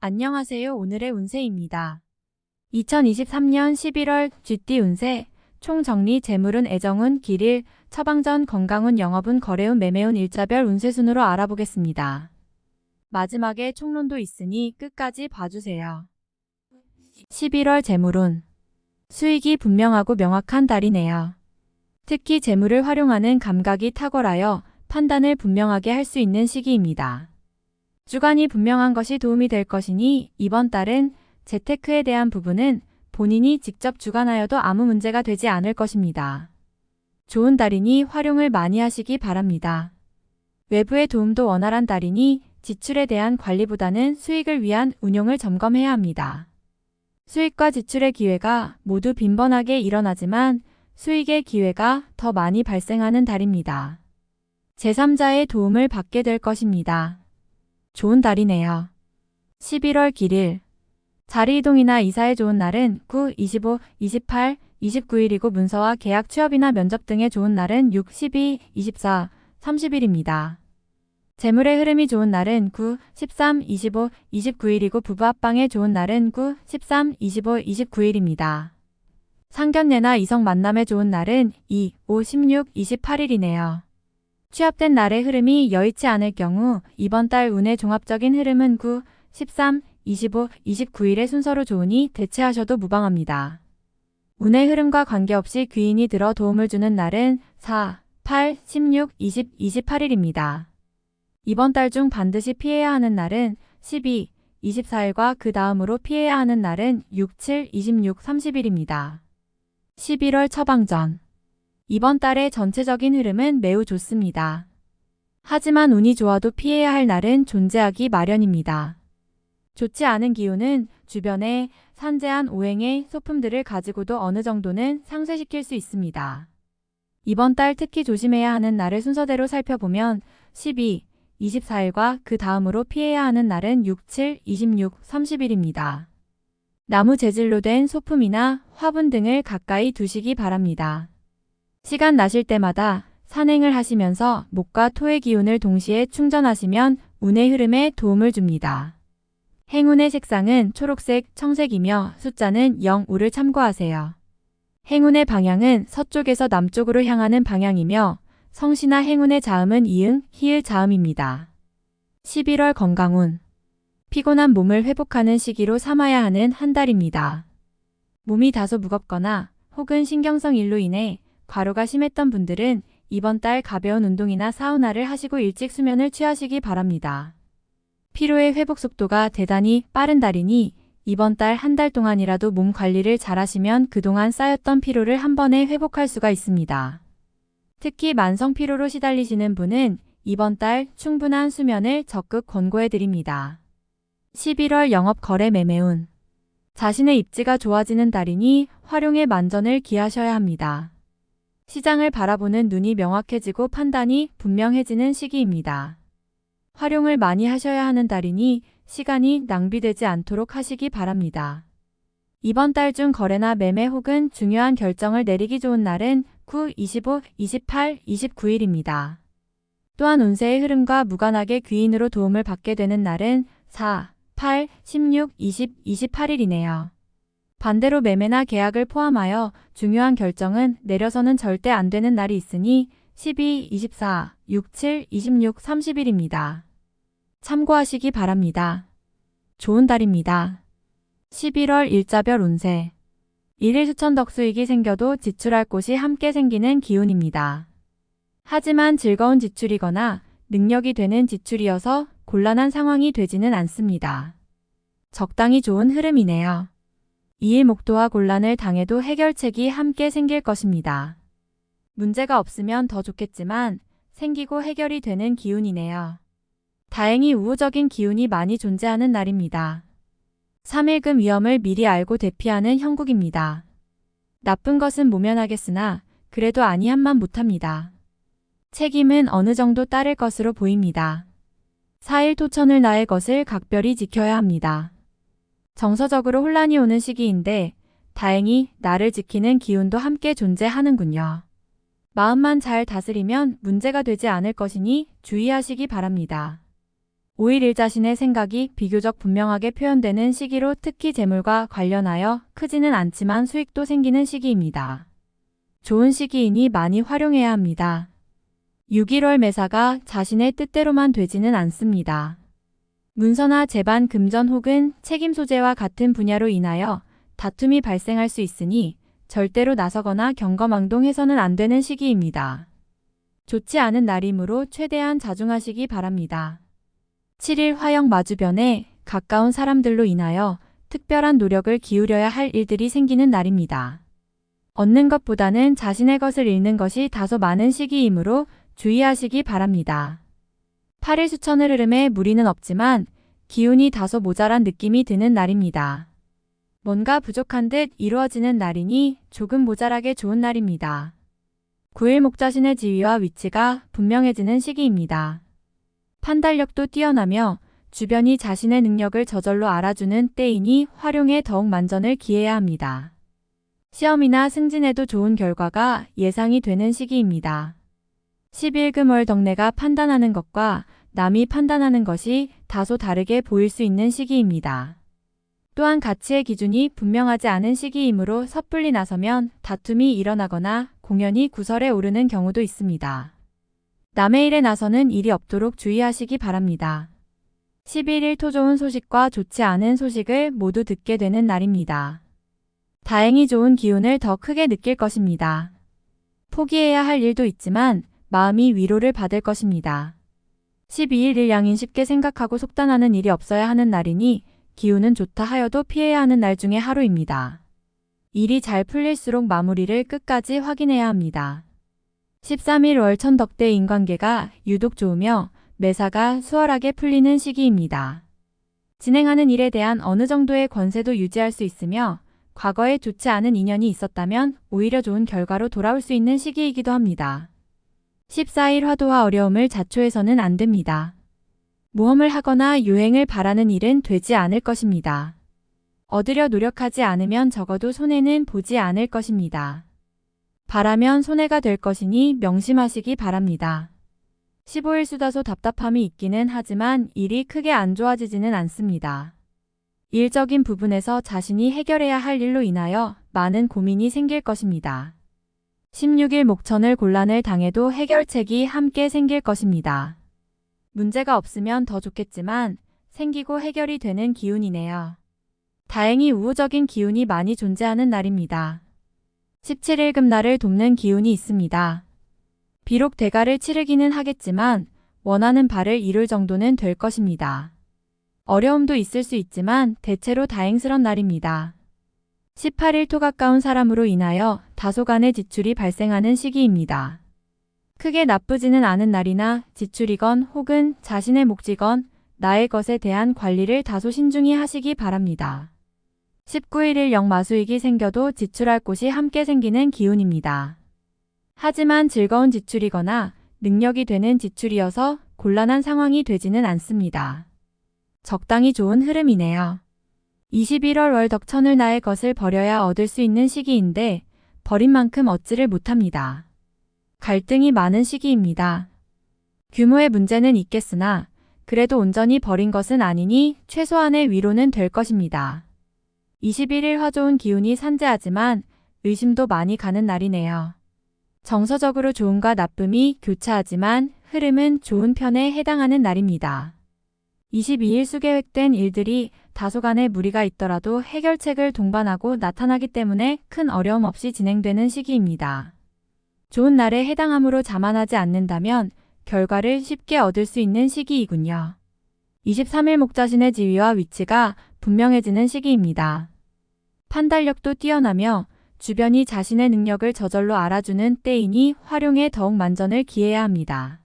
안녕하세요. 오늘의 운세입니다. 2023년 11월 쥐띠 운세, 총정리 재물운 애정운 길일, 처방전 건강운 영업운 거래운 매매운 일자별 운세 순으로 알아보겠습니다. 마지막에 총론도 있으니 끝까지 봐주세요. 11월 재물운. 수익이 분명하고 명확한 달이네요. 특히 재물을 활용하는 감각이 탁월하여 판단을 분명하게 할 수 있는 시기입니다. 주관이 분명한 것이 도움이 될 것이니 이번 달은 재테크에 대한 부분은 본인이 직접 주관하여도 아무 문제가 되지 않을 것입니다. 좋은 달이니 활용을 많이 하시기 바랍니다. 외부의 도움도 원활한 달이니 지출에 대한 관리보다는 수익을 위한 운용을 점검해야 합니다. 수익과 지출의 기회가 모두 빈번하게 일어나지만 수익의 기회가 더 많이 발생하는 달입니다. 제3자의 도움을 받게 될 것입니다. 좋은 달이네요. 11월 길일. 자리이동이나 이사에 좋은 날은 9, 25, 28, 29일이고 문서와 계약 취업이나 면접 등의 좋은 날은 6, 12, 24, 30일입니다. 재물의 흐름이 좋은 날은 9, 13, 25, 29일이고 부부 합방에 좋은 날은 9, 13, 25, 29일입니다. 상견례나 이성 만남에 좋은 날은 2, 5, 16, 28일이네요. 취합된 날의 흐름이 여의치 않을 경우 이번 달 운의 종합적인 흐름은 9, 13, 25, 29일의 순서로 좋으니 대체하셔도 무방합니다. 운의 흐름과 관계없이 귀인이 들어 도움을 주는 날은 4, 8, 16, 20, 28일입니다. 이번 달 중 반드시 피해야 하는 날은 12, 24일과 그 다음으로 피해야 하는 날은 6, 7, 26, 30일입니다. 11월 처방전. 이번 달의 전체적인 흐름은 매우 좋습니다. 하지만 운이 좋아도 피해야 할 날은 존재하기 마련입니다. 좋지 않은 기운은 주변에 산재한 오행의 소품들을 가지고도 어느 정도는 상쇄시킬 수 있습니다. 이번 달 특히 조심해야 하는 날을 순서대로 살펴보면 12, 24일과 그 다음으로 피해야 하는 날은 6, 7, 26, 30일입니다. 나무 재질로 된 소품이나 화분 등을 가까이 두시기 바랍니다. 시간 나실 때마다 산행을 하시면서 목과 토의 기운을 동시에 충전하시면 운의 흐름에 도움을 줍니다. 행운의 색상은 초록색, 청색이며 숫자는 0, 5를 참고하세요. 행운의 방향은 서쪽에서 남쪽으로 향하는 방향이며 성씨나 행운의 자음은 이응, 희을 자음입니다. 11월 건강운. 피곤한 몸을 회복하는 시기로 삼아야 하는 한 달입니다. 몸이 다소 무겁거나 혹은 신경성 일로 인해 과로가 심했던 분들은 이번 달 가벼운 운동이나 사우나를 하시고 일찍 수면을 취하시기 바랍니다. 피로의 회복 속도가 대단히 빠른 달이니 이번 달 한 달 동안이라도 몸 관리를 잘 하시면 그동안 쌓였던 피로를 한 번에 회복할 수가 있습니다. 특히 만성 피로로 시달리시는 분은 이번 달 충분한 수면을 적극 권고해 드립니다. 11월 영업 거래 매매운. 자신의 입지가 좋아지는 달이니 활용에 만전을 기하셔야 합니다. 시장을 바라보는 눈이 명확해지고 판단이 분명해지는 시기입니다. 활용을 많이 하셔야 하는 달이니 시간이 낭비되지 않도록 하시기 바랍니다. 이번 달 중 거래나 매매 혹은 중요한 결정을 내리기 좋은 날은 9, 25, 28, 29일입니다. 또한 운세의 흐름과 무관하게 귀인으로 도움을 받게 되는 날은 4, 8, 16, 20, 28일이네요. 반대로 매매나 계약을 포함하여 중요한 결정은 내려서는 절대 안 되는 날이 있으니 12, 24, 6, 7, 26, 30일입니다. 참고하시기 바랍니다. 좋은 달입니다. 11월 일자별 운세. 일일 수천 덕수익이 생겨도 지출할 곳이 함께 생기는 기운입니다. 하지만 즐거운 지출이거나 능력이 되는 지출이어서 곤란한 상황이 되지는 않습니다. 적당히 좋은 흐름이네요. 이일 목도와 곤란을 당해도 해결책이 함께 생길 것입니다. 문제가 없으면 더 좋겠지만 생기고 해결이 되는 기운이네요. 다행히 우호적인 기운이 많이 존재하는 날입니다. 3일금 위험을 미리 알고 대피하는 형국입니다. 나쁜 것은 모면하겠으나 그래도 아니함만 못합니다. 책임은 어느 정도 따를 것으로 보입니다. 4일 토천을 나의 것을 각별히 지켜야 합니다. 정서적으로 혼란이 오는 시기인데 다행히 나를 지키는 기운도 함께 존재하는군요. 마음만 잘 다스리면 문제가 되지 않을 것이니 주의하시기 바랍니다. 5일 일 자신의 생각이 비교적 분명하게 표현되는 시기로 특히 재물과 관련하여 크지는 않지만 수익도 생기는 시기입니다. 좋은 시기이니 많이 활용해야 합니다. 6.1월 매사가 자신의 뜻대로만 되지는 않습니다. 문서나 재반, 금전 혹은 책임 소재와 같은 분야로 인하여 다툼이 발생할 수 있으니 절대로 나서거나 경거망동해서는 안 되는 시기입니다. 좋지 않은 날이므로 최대한 자중하시기 바랍니다. 7일 화역 마주변에 가까운 사람들로 인하여 특별한 노력을 기울여야 할 일들이 생기는 날입니다. 얻는 것보다는 자신의 것을 잃는 것이 다소 많은 시기이므로 주의하시기 바랍니다. 8일 수천의 흐름에 무리는 없지만 기운이 다소 모자란 느낌이 드는 날입니다. 뭔가 부족한 듯 이루어지는 날이니 조금 모자라게 좋은 날입니다. 9일 목자신의 지위와 위치가 분명해지는 시기입니다. 판단력도 뛰어나며 주변이 자신의 능력을 저절로 알아주는 때이니 활용에 더욱 만전을 기해야 합니다. 시험이나 승진에도 좋은 결과가 예상이 되는 시기입니다. 11금월 덕내가 판단하는 것과 남이 판단하는 것이 다소 다르게 보일 수 있는 시기입니다. 또한 가치의 기준이 분명하지 않은 시기이므로 섣불리 나서면 다툼이 일어나거나 공연이 구설에 오르는 경우도 있습니다. 남의 일에 나서는 일이 없도록 주의하시기 바랍니다. 11일 토 좋은 소식과 좋지 않은 소식을 모두 듣게 되는 날입니다. 다행히 좋은 기운을 더 크게 느낄 것입니다. 포기해야 할 일도 있지만 마음이 위로를 받을 것입니다. 12일 일양인 쉽게 생각하고 속단하는 일이 없어야 하는 날이니 기운은 좋다 하여도 피해야 하는 날 중에 하루입니다. 일이 잘 풀릴수록 마무리를 끝까지 확인해야 합니다. 13일 월천덕대 인관계가 유독 좋으며 매사가 수월하게 풀리는 시기입니다. 진행하는 일에 대한 어느 정도의 권세도 유지할 수 있으며 과거에 좋지 않은 인연이 있었다면 오히려 좋은 결과로 돌아올 수 있는 시기이기도 합니다. 14일 화도와 어려움을 자초해서는 안 됩니다. 모험을 하거나 유행을 바라는 일은 되지 않을 것입니다. 얻으려 노력하지 않으면 적어도 손해는 보지 않을 것입니다. 바라면 손해가 될 것이니 명심하시기 바랍니다. 15일 수다소 답답함이 있기는 하지만 일이 크게 안 좋아지지는 않습니다. 일적인 부분에서 자신이 해결해야 할 일로 인하여 많은 고민이 생길 것입니다. 16일 목천을 곤란을 당해도 해결책이 함께 생길 것입니다. 문제가 없으면 더 좋겠지만 생기고 해결이 되는 기운이네요. 다행히 우호적인 기운이 많이 존재하는 날입니다. 17일 금날을 돕는 기운이 있습니다. 비록 대가를 치르기는 하겠지만 원하는 바를 이룰 정도는 될 것입니다. 어려움도 있을 수 있지만 대체로 다행스런 날입니다. 18일 토 가까운 사람으로 인하여 다소간의 지출이 발생하는 시기입니다. 크게 나쁘지는 않은 날이나 지출이건 혹은 자신의 몫이건 나의 것에 대한 관리를 다소 신중히 하시기 바랍니다. 19일일 역마수익이 생겨도 지출할 곳이 함께 생기는 기운입니다. 하지만 즐거운 지출이거나 능력이 되는 지출이어서 곤란한 상황이 되지는 않습니다. 적당히 좋은 흐름이네요. 21월 월덕천을 나의 것을 버려야 얻을 수 있는 시기인데 버린 만큼 얻지를 못합니다. 갈등이 많은 시기입니다. 규모의 문제는 있겠으나 그래도 온전히 버린 것은 아니니 최소한의 위로는 될 것입니다. 21일 화좋은 기운이 산재하지만 의심도 많이 가는 날이네요. 정서적으로 좋음과 나쁨이 교차하지만 흐름은 좋은 편에 해당하는 날입니다. 22일 수계획된 일들이 다소간의 무리가 있더라도 해결책을 동반하고 나타나기 때문에 큰 어려움 없이 진행되는 시기입니다. 좋은 날에 해당함으로 자만하지 않는다면 결과를 쉽게 얻을 수 있는 시기이군요. 23일 목자신의 지위와 위치가 분명해지는 시기입니다. 판단력도 뛰어나며 주변이 자신의 능력을 저절로 알아주는 때이니 활용에 더욱 만전을 기해야 합니다.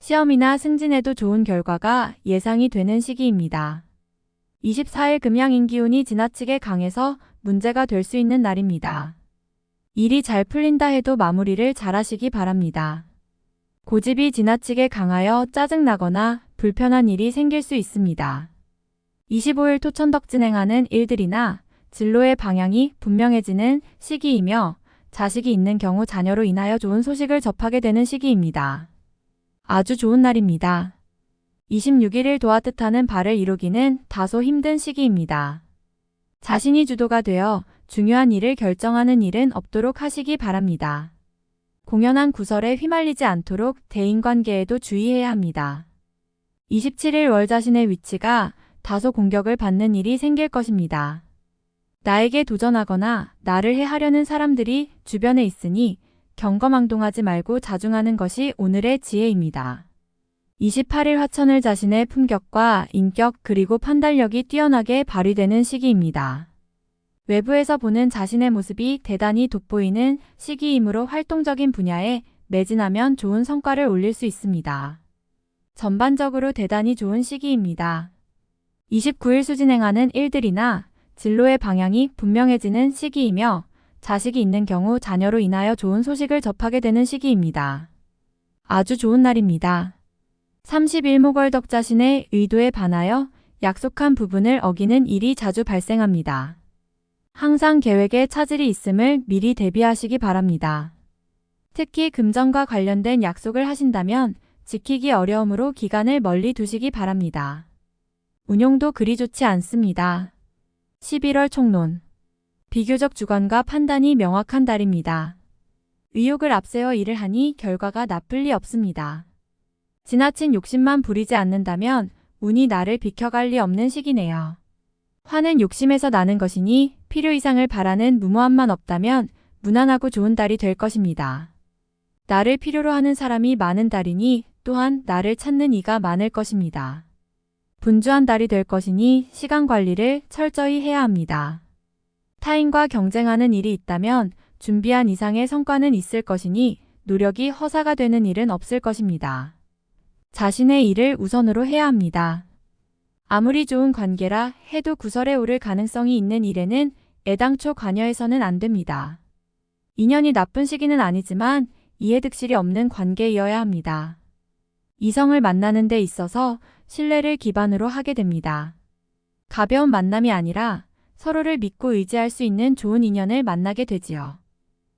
시험이나 승진에도 좋은 결과가 예상이 되는 시기입니다. 24일 금양인 기운이 지나치게 강해서 문제가 될 수 있는 날입니다. 일이 잘 풀린다 해도 마무리를 잘하시기 바랍니다. 고집이 지나치게 강하여 짜증나거나 불편한 일이 생길 수 있습니다. 25일 토천덕 진행하는 일들이나 진로의 방향이 분명해지는 시기이며 자식이 있는 경우 자녀로 인하여 좋은 소식을 접하게 되는 시기입니다. 아주 좋은 날입니다. 26일을 도와 뜻하는 바를 이루기는 다소 힘든 시기입니다. 자신이 주도가 되어 중요한 일을 결정하는 일은 없도록 하시기 바랍니다. 공연한 구설에 휘말리지 않도록 대인관계에도 주의해야 합니다. 27일 월 자신의 위치가 다소 공격을 받는 일이 생길 것입니다. 나에게 도전하거나 나를 해하려는 사람들이 주변에 있으니 경거망동하지 말고 자중하는 것이 오늘의 지혜입니다. 28일 화천을 자신의 품격과 인격 그리고 판단력이 뛰어나게 발휘되는 시기입니다. 외부에서 보는 자신의 모습이 대단히 돋보이는 시기이므로 활동적인 분야에 매진하면 좋은 성과를 올릴 수 있습니다. 전반적으로 대단히 좋은 시기입니다. 29일 수진행하는 일들이나 진로의 방향이 분명해지는 시기이며 자식이 있는 경우 자녀로 인하여 좋은 소식을 접하게 되는 시기입니다. 아주 좋은 날입니다. 31목월덕 자신의 의도에 반하여 약속한 부분을 어기는 일이 자주 발생합니다. 항상 계획에 차질이 있음을 미리 대비하시기 바랍니다. 특히 금전과 관련된 약속을 하신다면 지키기 어려우므로 기간을 멀리 두시기 바랍니다. 운용도 그리 좋지 않습니다. 11월 총론. 비교적 주관과 판단이 명확한 달입니다. 의욕을 앞세워 일을 하니 결과가 나쁠 리 없습니다. 지나친 욕심만 부리지 않는다면 운이 나를 비켜갈 리 없는 시기네요. 화는 욕심에서 나는 것이니 필요 이상을 바라는 무모함만 없다면 무난하고 좋은 달이 될 것입니다. 나를 필요로 하는 사람이 많은 달이니 또한 나를 찾는 이가 많을 것입니다. 분주한 달이 될 것이니 시간 관리를 철저히 해야 합니다. 타인과 경쟁하는 일이 있다면 준비한 이상의 성과는 있을 것이니 노력이 허사가 되는 일은 없을 것입니다. 자신의 일을 우선으로 해야 합니다. 아무리 좋은 관계라 해도 구설에 오를 가능성이 있는 일에는 애당초 관여해서는 안 됩니다. 인연이 나쁜 시기는 아니지만 이해득실이 없는 관계이어야 합니다. 이성을 만나는 데 있어서 신뢰를 기반으로 하게 됩니다. 가벼운 만남이 아니라 서로를 믿고 의지할 수 있는 좋은 인연을 만나게 되지요.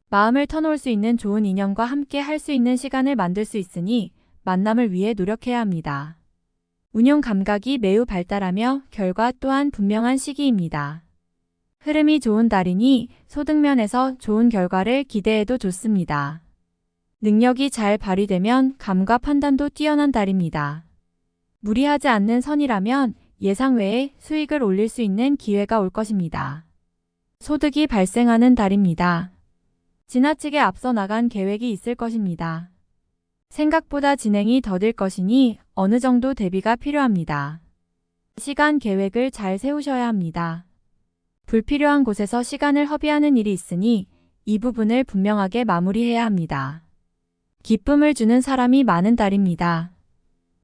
마음을 터놓을 수 있는 좋은 인연과 함께 할 수 있는 시간을 만들 수 있으니 만남을 위해 노력해야 합니다. 운용 감각이 매우 발달하며 결과 또한 분명한 시기입니다. 흐름이 좋은 달이니 소득면에서 좋은 결과를 기대해도 좋습니다. 능력이 잘 발휘되면 감과 판단도 뛰어난 달입니다. 무리하지 않는 선이라면 예상 외에 수익을 올릴 수 있는 기회가 올 것입니다. 소득이 발생하는 달입니다. 지나치게 앞서 나간 계획이 있을 것입니다. 생각보다 진행이 더딜 것이니 어느 정도 대비가 필요합니다. 시간 계획을 잘 세우셔야 합니다. 불필요한 곳에서 시간을 허비하는 일이 있으니 이 부분을 분명하게 마무리해야 합니다. 기쁨을 주는 사람이 많은 달입니다.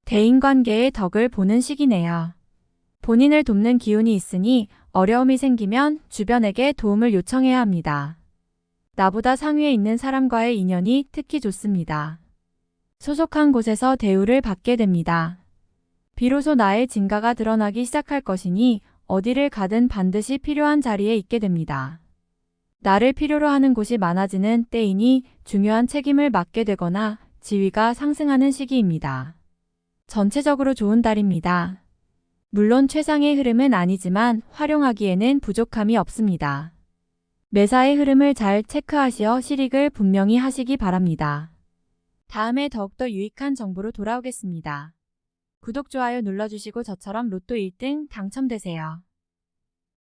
대인관계의 덕을 보는 시기네요. 본인을 돕는 기운이 있으니 어려움이 생기면 주변에게 도움을 요청해야 합니다. 나보다 상위에 있는 사람과의 인연이 특히 좋습니다. 소속한 곳에서 대우를 받게 됩니다. 비로소 나의 진가가 드러나기 시작할 것이니 어디를 가든 반드시 필요한 자리에 있게 됩니다. 나를 필요로 하는 곳이 많아지는 때이니 중요한 책임을 맡게 되거나 지위가 상승하는 시기입니다. 전체적으로 좋은 달입니다. 물론 최상의 흐름은 아니지만 활용하기에는 부족함이 없습니다. 매사의 흐름을 잘 체크하시어 실익을 분명히 하시기 바랍니다. 다음에 더욱더 유익한 정보로 돌아오겠습니다. 구독, 좋아요 눌러주시고 저처럼 로또 1등 당첨되세요.